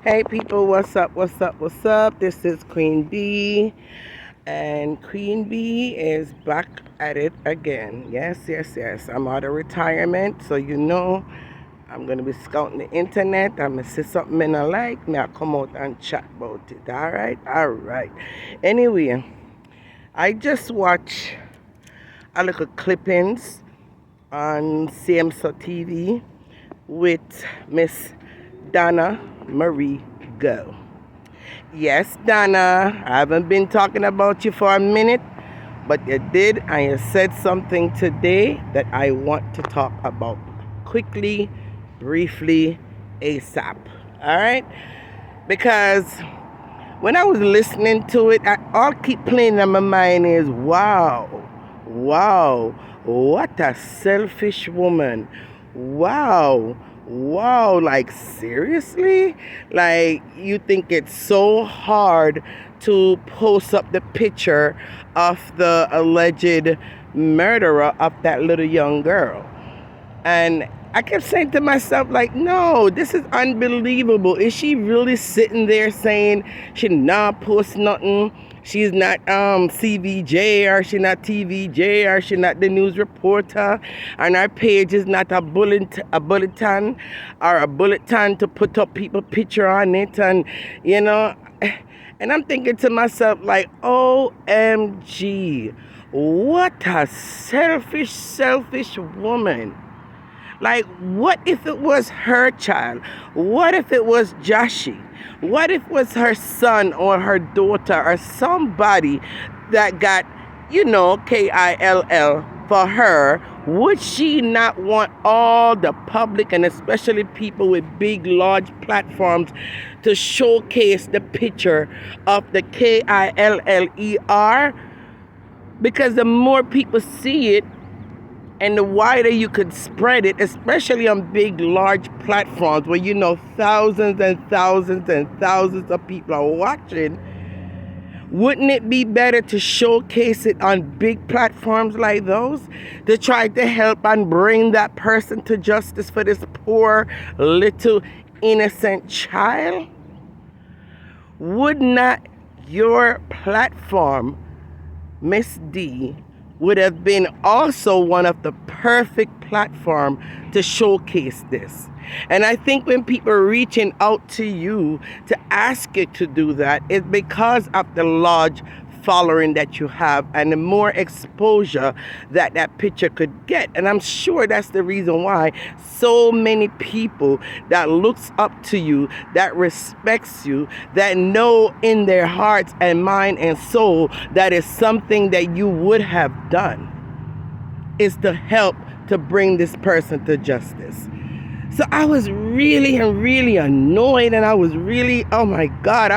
Hey people, what's up? What's up? What's up? This is Queen B, and Queen B is back at it again. Yes, yes, yes. I'm out of retirement, so I'm gonna be scouting the internet. I'm gonna see something I like, me I come out and chat about it. All right. Anyway, I just watch a little clippings on CMSO TV with Miss Donna Marie Gowe. Yes, Donna, I haven't been talking about you for a minute, but you did, and you said something today that I want to talk about quickly, briefly, ASAP. All right? Because when I was listening to it, all keep playing in my mind is, wow, wow, what a selfish woman. Wow, wow, like seriously? Like you think it's so hard to post up the picture of the alleged murderer of that little young girl. And I kept saying to myself, like, no, this is unbelievable. Is she really sitting there saying she not post nothing? She's not CVJ, or she not TVJ, or she not the news reporter, and our page is not a bulletin or a bulletin to put up people picture on it, and and I'm thinking to myself, like, OMG, what a selfish woman. Like, what if it was her child? What if it was Joshi? What if it was her son or her daughter or somebody that got, KILL for her? Would she not want all the public, and especially people with big, large platforms, to showcase the picture of the KILLER? Because the more people see it, and the wider you could spread it, especially on big, large platforms where thousands and thousands and thousands of people are watching, wouldn't it be better to showcase it on big platforms like those to try to help and bring that person to justice for this poor, little, innocent child? Would not your platform, Miss D, would have been also one of the perfect platform to showcase this? And I think when people are reaching out to you to ask you to do that, it's because of the large following that you have and the more exposure that that picture could get. And I'm sure that's the reason why so many people that looks up to you, that respects you, that know in their hearts and mind and soul that is something that you would have done, is to help to bring this person to justice. So I was really annoyed, and I was really, oh my God,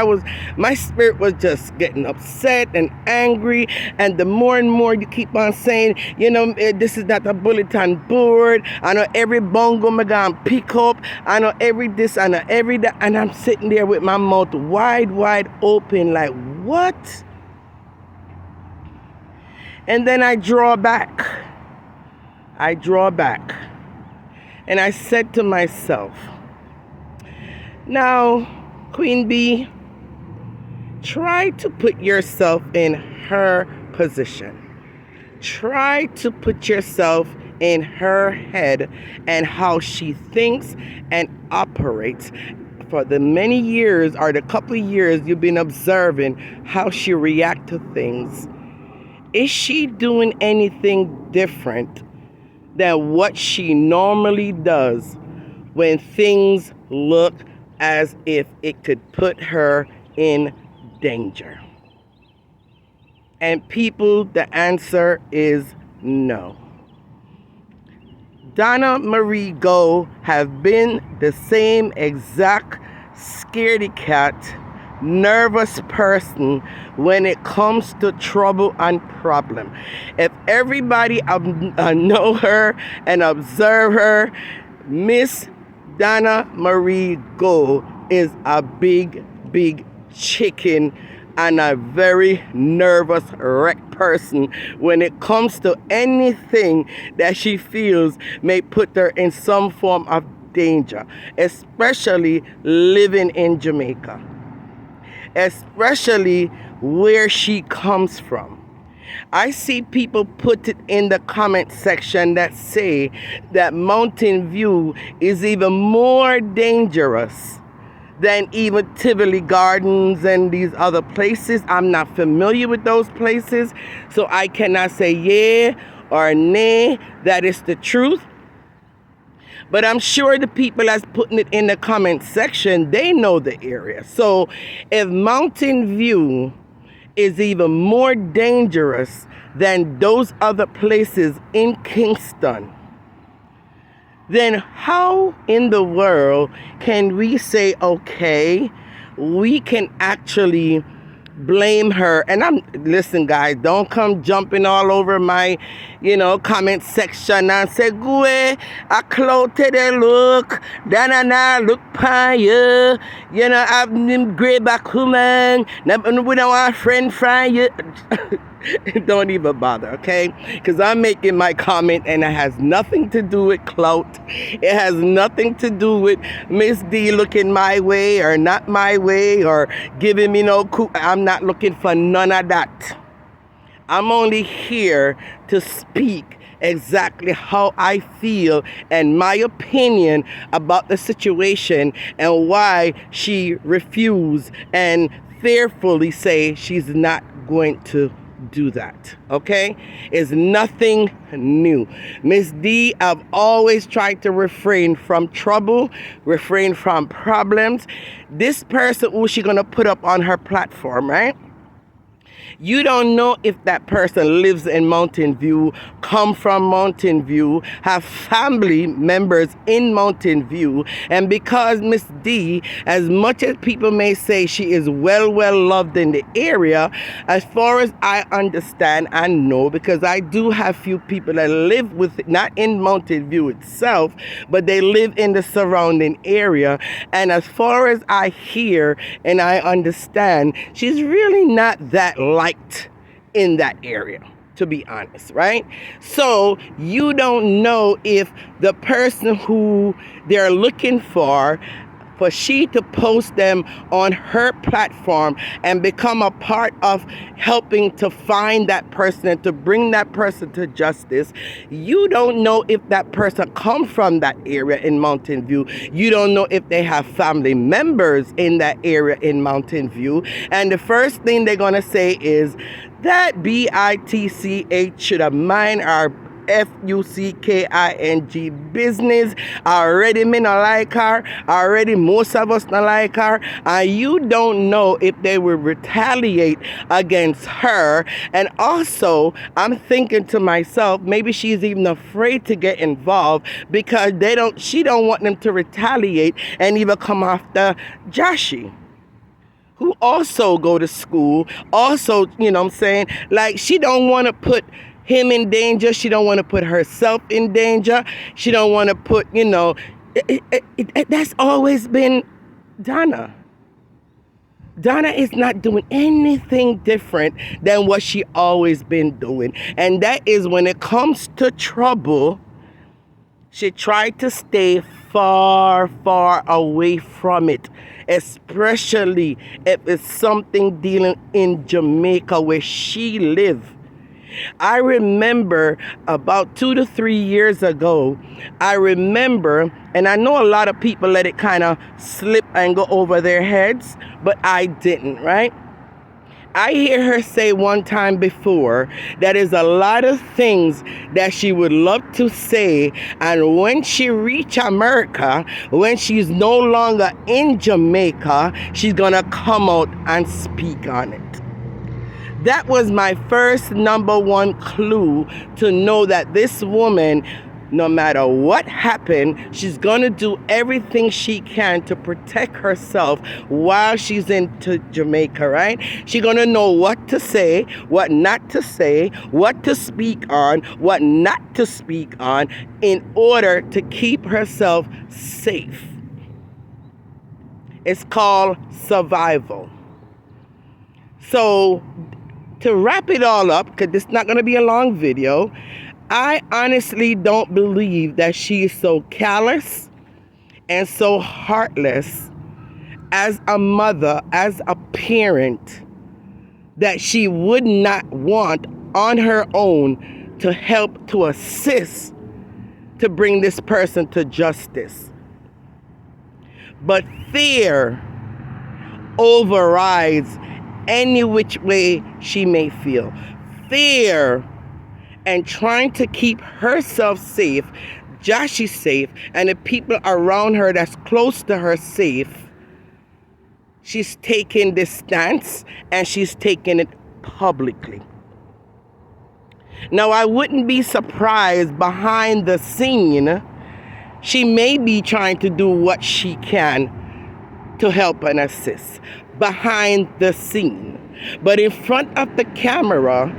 my spirit was just getting upset and angry. And the more and more you keep on saying, this is not a bulletin board. I know every bongo I'm gonna pick up. I know every this, I know every that. And I'm sitting there with my mouth wide open, like, what? And then I draw back. And I said to myself, now, Queen B, try to put yourself in her position. Try to put yourself in her head and how she thinks and operates. For the many years, or the couple of years you've been observing how she reacts to things, is she doing anything different than what she normally does when things look as if it could put her in danger? And people, the answer is no. Donna Marie Gowe have been the same exact scaredy cat, nervous person when it comes to trouble and problem. If everybody know her and observe her, Miss Donna Marie Gowe is a big chicken and a very nervous wreck person when it comes to anything that she feels may put her in some form of danger, especially living in Jamaica, especially where she comes from. I see people put it in the comment section that say that Mountain View is even more dangerous than even Tivoli Gardens and these other places. I'm not familiar with those places, so I cannot say yeah or nay that is the truth. But I'm sure the people that's putting it in the comment section, they know the area. So if Mountain View is even more dangerous than those other places in Kingston, then how in the world can we say, okay, we can actually blame her? And listen guys, don't come jumping all over my, comment section and say, Gowe, I clout today, look, Donna, look pa you, I've been great back woman, we don't want a friend from you. Don't even bother, okay? Because I'm making my comment and it has nothing to do with clout. It has nothing to do with Miss D looking my way or not my way or giving me no I'm not looking for none of that. I'm only here to speak exactly how I feel and my opinion about the situation and why she refused and fearfully say she's not going to do that. Okay, it's nothing new. Miss D, I've always tried to refrain from trouble, refrain from problems. This person who she gonna put up on her platform, right? You don't know if that person lives in Mountain View, come from Mountain View, have family members in Mountain View. And because Miss D, as much as people may say she is well loved in the area, as far as I understand and know, because I do have few people that live with, not in Mountain View itself, but they live in the surrounding area. And as far as I hear and I understand, she's really not that liked in that area, to be honest, right? So you don't know if the person who they're looking for she to post them on her platform and become a part of helping to find that person and to bring that person to justice. You don't know if that person come from that area in Mountain View. You don't know if they have family members in that area in Mountain View. And the first thing they're going to say is that BITCH should have mind our FUCKING business. Already me not like her. Already most of us not like her. And you don't know if they will retaliate against her. And also, I'm thinking to myself, maybe she's even afraid to get involved because she don't want them to retaliate and even come after Joshi, who also go to school. Also, like she don't want to put him in danger. She don't want to put herself in danger. She don't want to put, that's always been Donna. Donna is not doing anything different than what she always been doing. And that is when it comes to trouble, she tried to stay far away from it, especially if it's something dealing in Jamaica where she lives. I remember about 2 to 3 years ago, and I know a lot of people let it kind of slip and go over their heads, but I didn't, right? I hear her say one time before that is a lot of things that she would love to say, and when she reach America, when she's no longer in Jamaica, she's gonna come out and speak on it. That was my first number one clue to know that this woman, no matter what happened, she's going to do everything she can to protect herself while she's in Jamaica, right? She's going to know what to say, what not to say, what to speak on, what not to speak on in order to keep herself safe. It's called survival. So, to wrap it all up, because this is not going to be a long video, I honestly don't believe that she is so callous and so heartless as a mother, as a parent, that she would not want on her own to help, to assist, to bring this person to justice. But fear overrides any which way she may feel. Fear and trying to keep herself safe, Joshy safe, and the people around her that's close to her safe. She's taking this stance, and she's taking it publicly. Now, I wouldn't be surprised behind the scene, she may be trying to do what she can to help and assist behind the scene. But in front of the camera,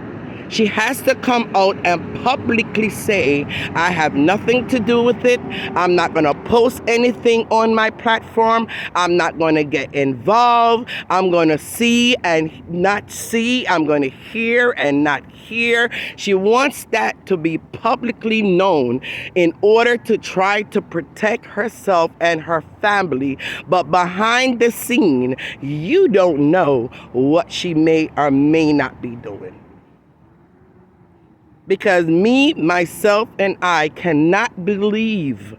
she has to come out and publicly say, I have nothing to do with it. I'm not going to post anything on my platform. I'm not going to get involved. I'm going to see and not see. I'm going to hear and not hear. She wants that to be publicly known in order to try to protect herself and her family. But behind the scene, you don't know what she may or may not be doing. Because me, myself, and I cannot believe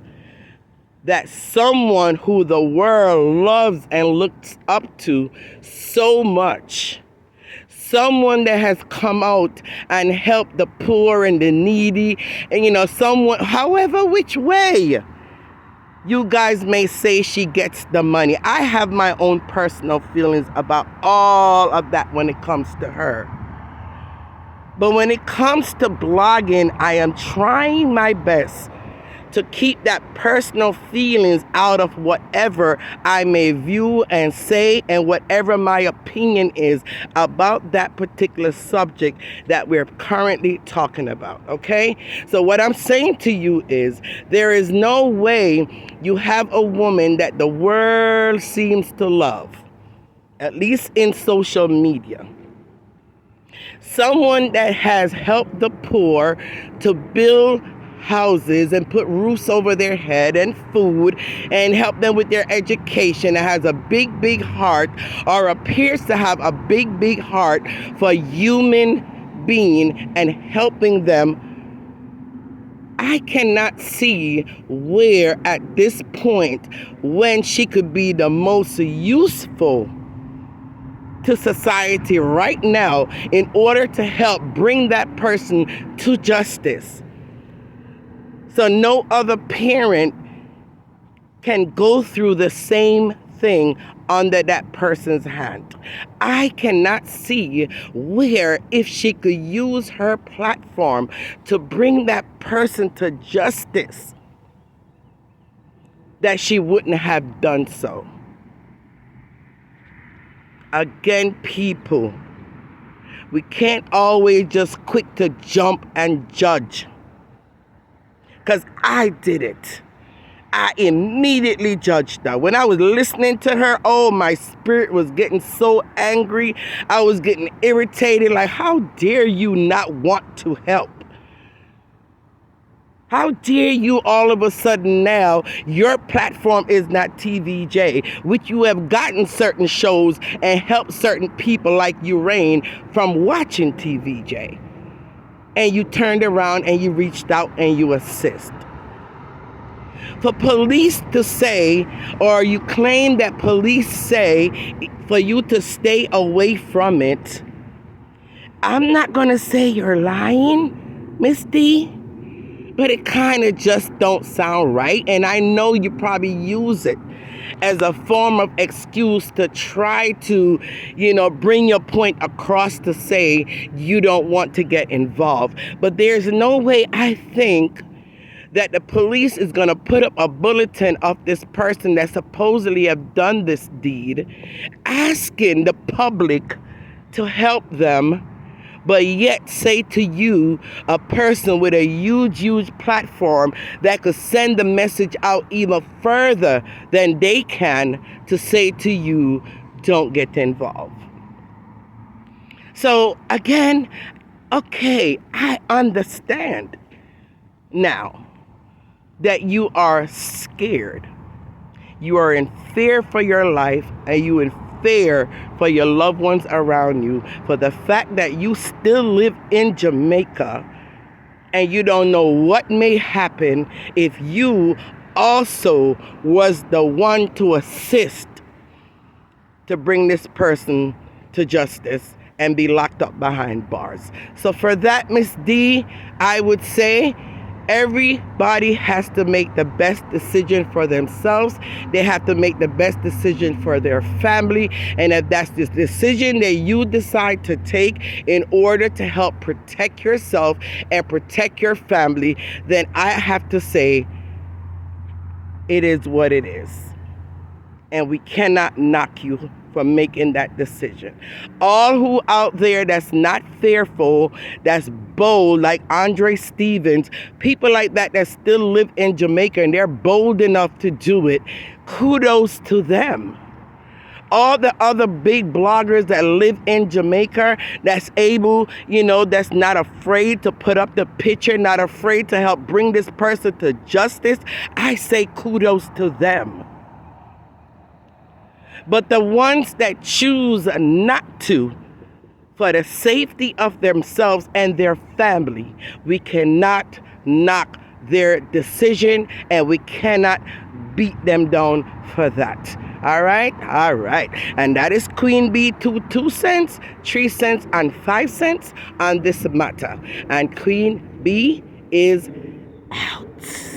that someone who the world loves and looks up to so much, someone that has come out and helped the poor and the needy, and someone, however which way you guys may say she gets the money. I have my own personal feelings about all of that when it comes to her. But when it comes to blogging, I am trying my best to keep that personal feelings out of whatever I may view and say, and whatever my opinion is about that particular subject that we're currently talking about, okay? So what I'm saying to you is, there is no way you have a woman that the world seems to love, at least in social media. Someone that has helped the poor to build houses and put roofs over their head and food and help them with their education, that has a big heart, or appears to have a big heart for human being and helping them. I cannot see where at this point, when she could be the most useful to society right now in order to help bring that person to justice. So no other parent can go through the same thing under that person's hand. I cannot see where, if she could use her platform to bring that person to justice, that she wouldn't have done so. Again, people, we can't always just quick to jump and judge. Because I did it. I immediately judged her. When I was listening to her, oh, my spirit was getting so angry. I was getting irritated. Like, how dare you not want to help? How dare you all of a sudden now, your platform is not TVJ, which you have gotten certain shows and helped certain people like Urain from watching TVJ. And you turned around and you reached out and you assist. For police to say, or you claim that police say for you to stay away from it, I'm not going to say you're lying, Miss D. But it kind of just don't sound right. And I know you probably use it as a form of excuse to try to, bring your point across to say you don't want to get involved. But there's no way, I think, that the police is going to put up a bulletin of this person that supposedly have done this deed, asking the public to help them, but yet say to you, a person with a huge platform that could send the message out even further than they can, to say to you, don't get involved. So again, okay, I understand now that you are scared. You are in fear for your life, and you in fear for your loved ones around you, for the fact that you still live in Jamaica and you don't know what may happen if you also was the one to assist to bring this person to justice and be locked up behind bars. So for that, Miss D, I would say everybody has to make the best decision for themselves. They have to make the best decision for their family. And if that's the decision that you decide to take in order to help protect yourself and protect your family, then I have to say it is what it is. And we cannot knock you from making that decision. All who out there that's not fearful, that's bold, like Andre Stevens, people like that that still live in Jamaica and they're bold enough to do it, kudos to them. All the other big bloggers that live in Jamaica that's able, that's not afraid to put up the picture, not afraid to help bring this person to justice, I say kudos to them. But the ones that choose not to, for the safety of themselves and their family, we cannot knock their decision and we cannot beat them down for that. All right. And that is Queen B, 2 cents, 3 cents, and 5 cents on this matter. And Queen B is out.